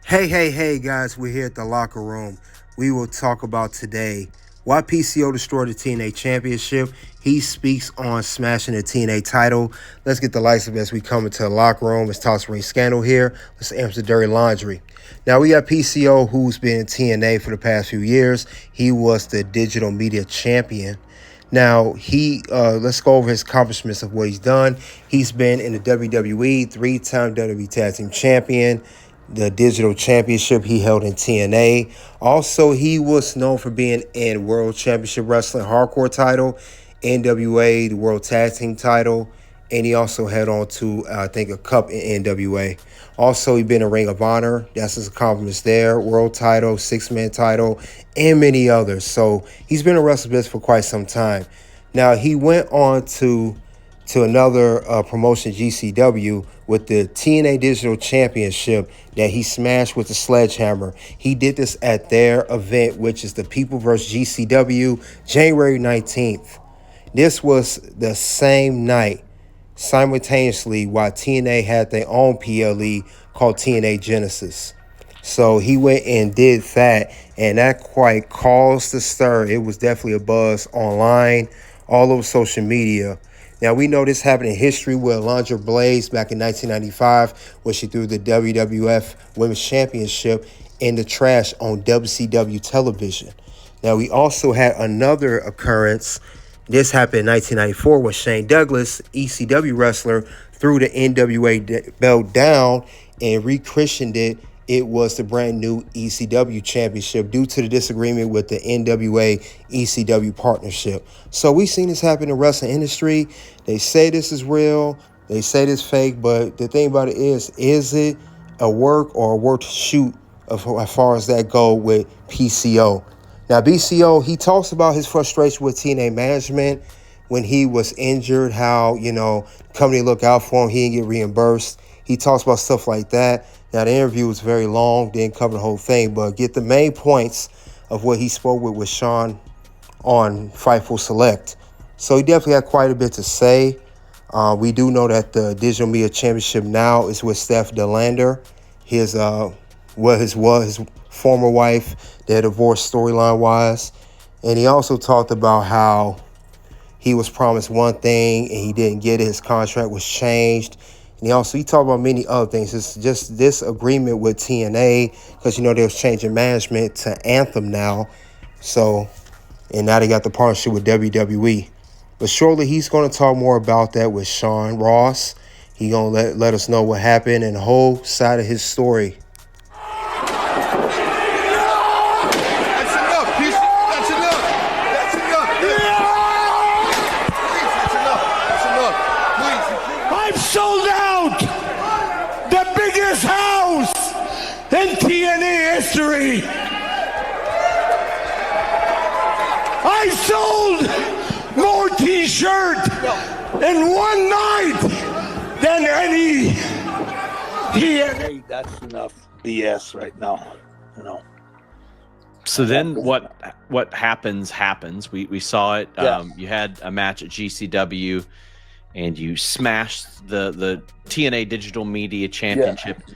Hey, guys, we're here at the locker room. We will talk about today why PCO destroyed the TNA Championship. He speaks on smashing the TNA title. Let's get the lights up as we come into the locker room. It's Toss Ring Scandal here. Let's answer the dirty laundry. Now, we got PCO, who's been in TNA for the past few years. He was the digital media champion. Now, let's go over his accomplishments of what he's done. He's been in the WWE, three-time WWE Tag Team Champion, the digital championship he held in TNA. Also, he was known for being in World Championship Wrestling Hardcore title, NWA, the World Tag Team title, and he also held on to, I think, a cup in NWA. Also, he's been in Ring of Honor. That's his accomplishments there. World title, six-man title, and many others. So he's been in wrestling business for quite some time. Now, he went on to another promotion, GCW, with the TNA Digital Championship that he smashed with the sledgehammer. He did this at their event, which is the People vs. GCW, January 19th. This was the same night, simultaneously, while TNA had their own PLE called TNA Genesis. So he went and did that, and that quite caused a stir. It was definitely a buzz online, all over social media. Now, we know this happened in history with Alundra Blaze back in 1995 when she threw the WWF Women's Championship in the trash on WCW television. Now, we also had another occurrence. This happened in 1994 when Shane Douglas, ECW wrestler, threw the NWA belt down and rechristened it. It was the brand new ECW championship due to the disagreement with the NWA ECW partnership. So we've seen this happen in the wrestling industry. They say this is real. They say this fake. But the thing about it is it a work or a work to shoot as far as that go with PCO? Now, PCO, he talks about his frustration with TNA management when he was injured, how, the company looked out for him. He didn't get reimbursed. He talks about stuff like that. Now, the interview was very long, didn't cover the whole thing, but get the main points of what he spoke with Sean on Fightful Select. So he definitely had quite a bit to say. We do know that the Digital Media Championship now is with Steph DeLander, his former wife, their divorce storyline-wise. And he also talked about how he was promised one thing and he didn't get it. His contract was changed. And he talked about many other things. It's just this agreement with TNA, because, they was changing management to Anthem now. So, and now they got the partnership with WWE. But shortly, he's going to talk more about that with Sean Ross. He's going to let us know what happened and the whole side of his story. In TNA history, I sold more t-shirts in one night than any TNA. That's enough BS right now, So then what happens. We saw it. Yeah. You had a match at GCW and you smashed the TNA Digital Media Championship. Yeah.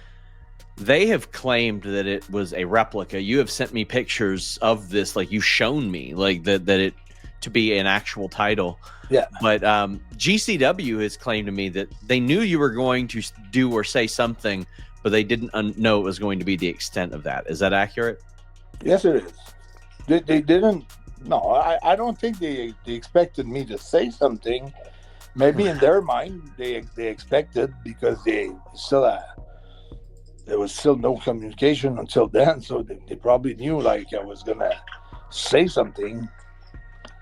They have claimed that it was a replica. You have sent me pictures of this, like you've shown me, like that it to be an actual title. Yeah. But GCW has claimed to me that they knew you were going to do or say something, but they didn't know it was going to be the extent of that. Is that accurate? Yes, it is. They didn't. No, I don't think they expected me to say something. Maybe in their mind they expected, because they still there was still no communication until then, so they probably knew like I was gonna say something.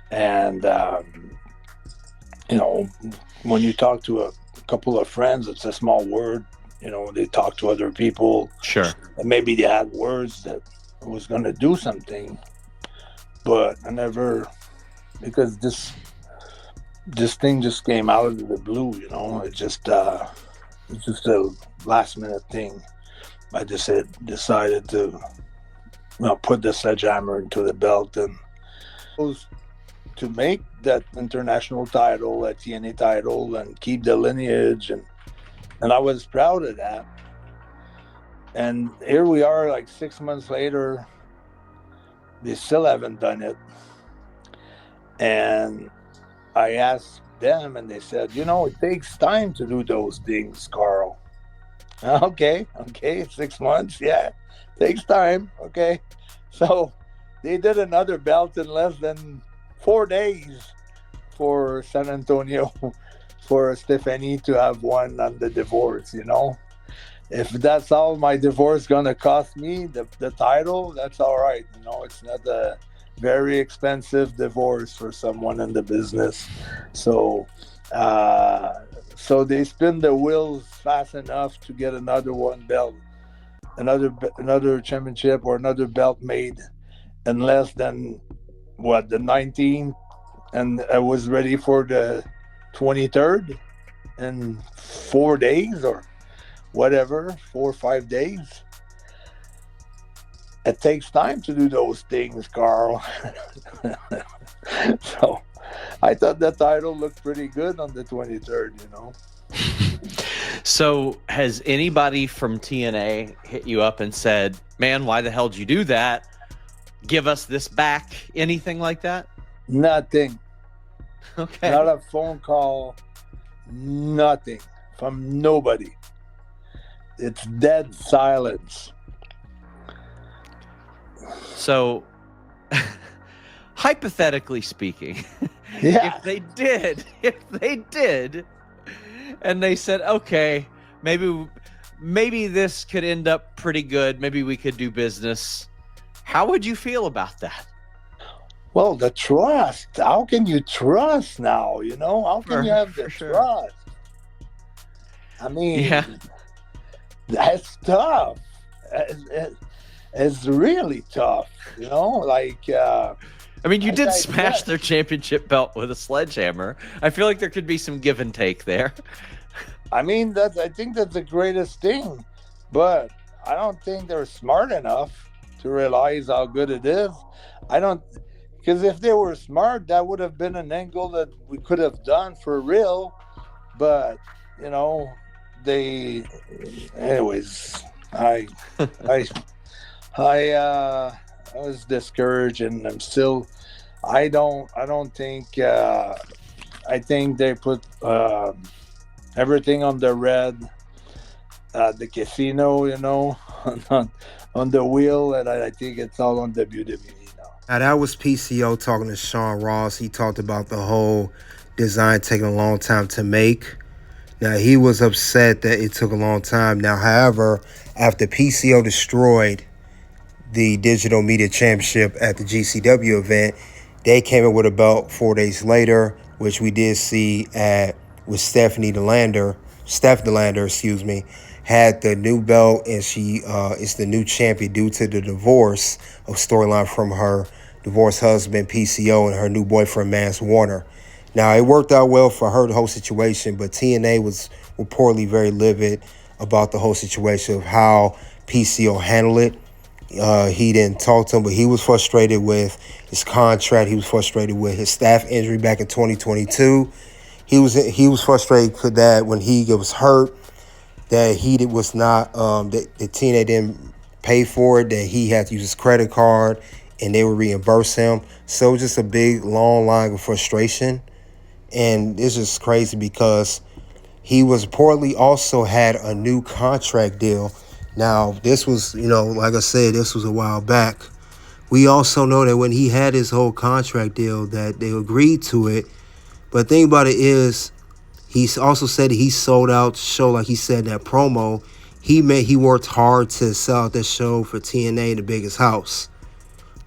And when you talk to a couple of friends, it's a small word. They talk to other people. Sure. And maybe they had words that I was gonna do something, but I never, because this thing just came out of the blue. It's just a last minute thing. I just decided to put the sledgehammer into the belt and to make that international title, a TNA title, and keep the lineage. And I was proud of that. And here we are, like 6 months later, they still haven't done it. And I asked them, and they said, it takes time to do those things, Carl. Okay, 6 months, yeah, takes time. Okay, so they did another belt in less than 4 days for San Antonio, for Stephanie to have won on the divorce. If that's all my divorce gonna cost me, the title, that's all right. It's not a very expensive divorce for someone in the business. So they spin the wheels fast enough to get another one belt, another championship or another belt made in less than the 19th, and I was ready for the 23rd in 4 days or whatever, 4 or 5 days. It takes time to do those things, Carl. So I thought the title looked pretty good on the 23rd. So has anybody from TNA hit you up and said, man, why the hell did you do that? Give us this back. Anything like that? Nothing. Okay. Not a phone call. Nothing from nobody. It's dead silence. So, hypothetically speaking, Yeah. if they did, and they said, okay, maybe this could end up pretty good. Maybe we could do business. How would you feel about that? Well, the trust. How can you trust now? How can you have the trust? I mean, yeah, that's tough. It's really tough. I mean, you did smash their championship belt with a sledgehammer. I feel like there could be some give and take there. I mean, I think that's the greatest thing, but I don't think they're smart enough to realize how good it is. Because if they were smart, that would have been an angle that we could have done for real. But anyways, I was discouraged, and I'm still. I don't think. I think they put everything on the red, the casino, on the wheel, and I think it's all on WWE now. Now, that was PCO talking to Sean Ross. He talked about the whole design taking a long time to make. Now, he was upset that it took a long time. Now, however, after PCO destroyed the Digital Media Championship at the GCW event, they came in with a belt 4 days later, which we did see with Stephanie DeLander, had the new belt, and she is the new champion due to the divorce of storyline from her divorced husband, PCO, and her new boyfriend, Mance Warner. Now, it worked out well for her, the whole situation, but TNA was reportedly very livid about the whole situation of how PCO handled it. He didn't talk to him, but he was frustrated with his contract. He was frustrated with his staff injury back in 2022. He was frustrated that when he was hurt, that he was not that TNA didn't pay for it, that he had to use his credit card and they would reimburse him. So it was just a big, long line of frustration. And it's just crazy because he was reportedly also had a new contract deal. Now, this was, like I said, this was a while back. We also know that when he had his whole contract deal that they agreed to it. But the thing about it is, he also said that he sold out the show, like he said in that promo. He worked hard to sell out that show for TNA, the biggest house.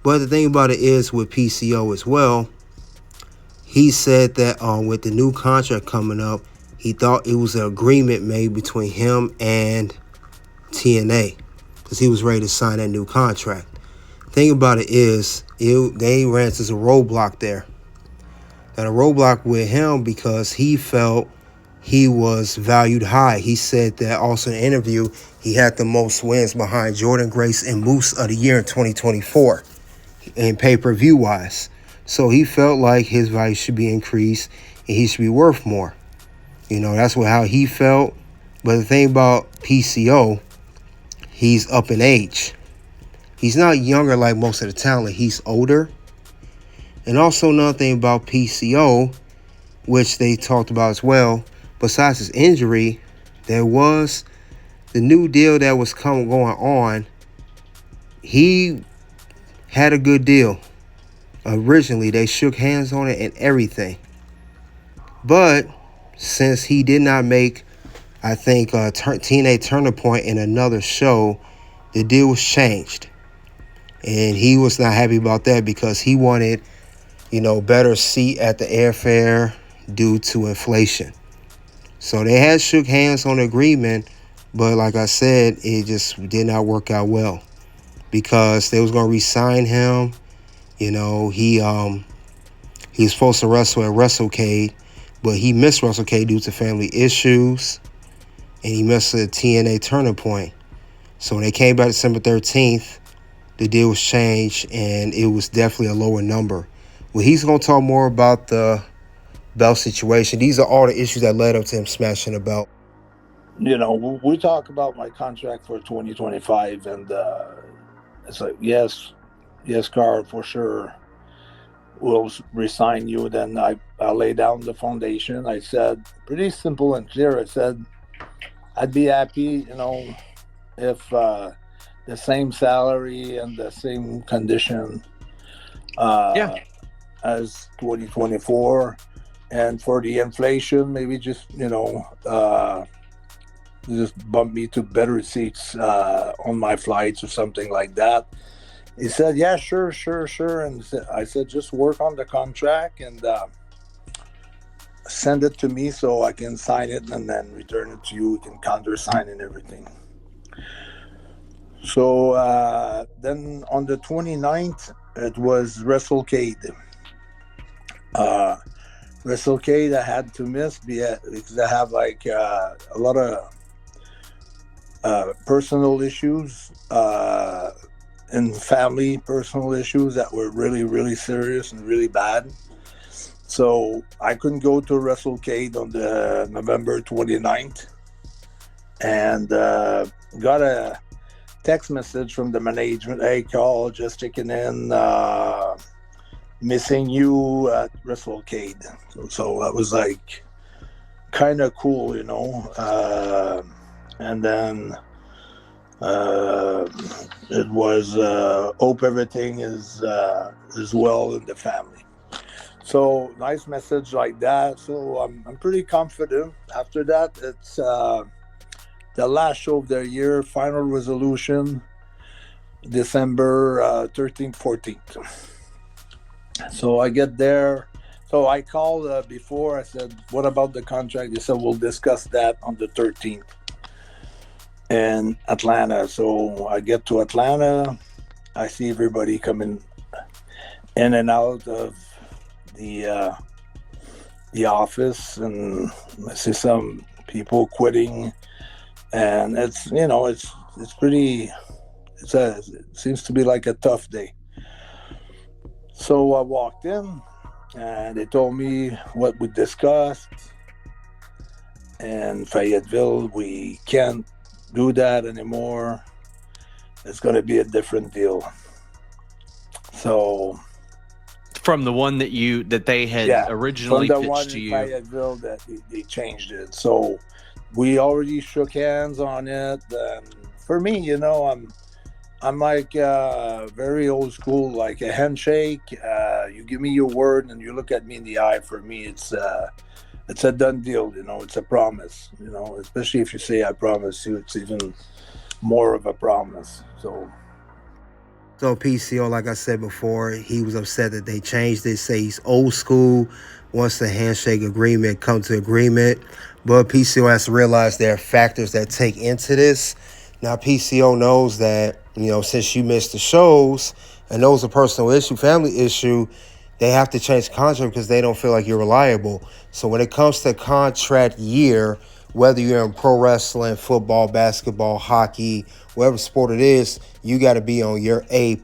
But the thing about it is with PCO as well, he said that with the new contract coming up, he thought it was an agreement made between him and TNA because he was ready to sign that new contract. Thing about it is, they ran into a roadblock there. And a roadblock with him because he felt he was valued high. He said that also in an interview, he had the most wins behind Jordan Grace and Moose of the year in 2024 in pay-per-view wise. So he felt like his value should be increased and he should be worth more. That's how he felt. But the thing about PCO, he's up in age. He's not younger like most of the talent. He's older. And also another thing about PCO, which they talked about as well, besides his injury, there was the new deal that was going on. He had a good deal. Originally, they shook hands on it and everything. But since he did not make, I think, TNA Turning Point in another show, the deal was changed. And he was not happy about that because he wanted, better seat at the airfare due to inflation. So they had shook hands on the agreement, but like I said, it just did not work out well because they was going to re-sign him. He was supposed to wrestle at WrestleCade, but he missed WrestleCade due to family issues, and he missed the TNA Turning Point. So when they came back December 13th, the deal was changed, and it was definitely a lower number. Well, he's going to talk more about the belt situation. These are all the issues that led up to him smashing the belt. We talk about my contract for 2025, and it's like, yes, Carl, for sure. We'll resign you. Then I lay down the foundation. I said, pretty simple and clear. I said, I'd be happy, if the same salary and the same condition as 2024. And for the inflation, maybe just bump me to better seats on my flights or something like that. He said, yeah, sure. And I said, just work on the contract and send it to me so I can sign it and then return it to you. We can countersign and everything. So then on the 29th, it was WrestleCade. WrestleCade I had to miss because I have a lot of personal issues and family personal issues that were really, really serious and really bad. So I couldn't go to WrestleCade on the November 29th, and got a text message from the management. Hey, Carl, just checking in. Missing you at WrestleCade. So that was kind of cool, and then it was hope everything is well in the family. So nice message like that. So I'm pretty confident. After that, it's the last show of the year, final resolution, December 13th, 14th. So I get there. So I called before. I said, what about the contract? They said, we'll discuss that on the 13th in Atlanta. So I get to Atlanta. I see everybody coming in and out of the office, and I see some people quitting. And it's pretty, it seems to be like a tough day. So I walked in, and they told me what we discussed. And Fayetteville, we can't do that anymore. It's going to be a different deal. So, from the one that they had originally from the pitched one to in you, Fayetteville, that they changed it. So we already shook hands on it. And for me, I'm very old school, like a handshake. You give me your word and you look at me in the eye. For me, it's a done deal. It's a promise. Especially if you say I promise you, it's even more of a promise. So PCO, like I said before, he was upset that they changed it. Say he's old school, wants the handshake agreement, come to agreement. But PCO has to realize there are factors that take into this. Now, PCO knows that, since you missed the shows, and those are personal issue, family issue, they have to change the contract because they don't feel like you're reliable. So when it comes to contract year, whether you're in pro wrestling, football, basketball, hockey, whatever sport it is, you got to be on your A++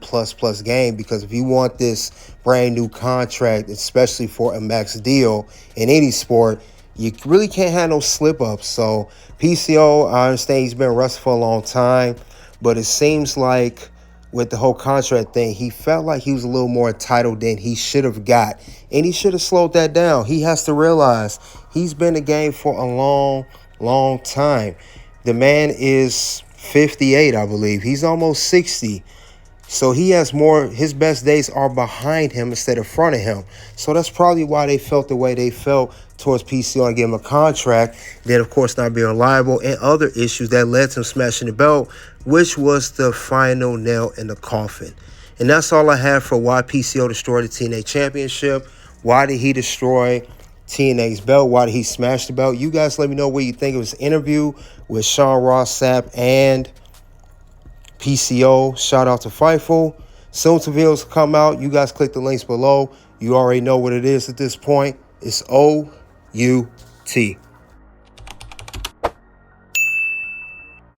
game, because if you want this brand new contract, especially for a max deal in any sport, you really can't have no slip-ups. So PCO, I understand he's been wrestling for a long time, But it seems like with the whole contract thing, he felt like he was a little more entitled than he should have got. And he should have slowed that down. He has to realize he's been in the game for a long, long time. The man is 58, I believe. He's almost 60. So he has more, his best days are behind him instead of front of him. So that's probably why they felt the way they felt towards PCO and giving him a contract. Then, of course, not being liable and other issues that led to him smashing the belt, which was the final nail in the coffin. And that's all I have for why PCO destroyed the TNA Championship. Why did he destroy TNA's belt? Why did he smash the belt? You guys let me know what you think of his interview with Sean Ross Sapp and PCO. Shout out to Fightful. Soon to videos come out. You guys click the links below. You already know what it is at this point. It's OUT.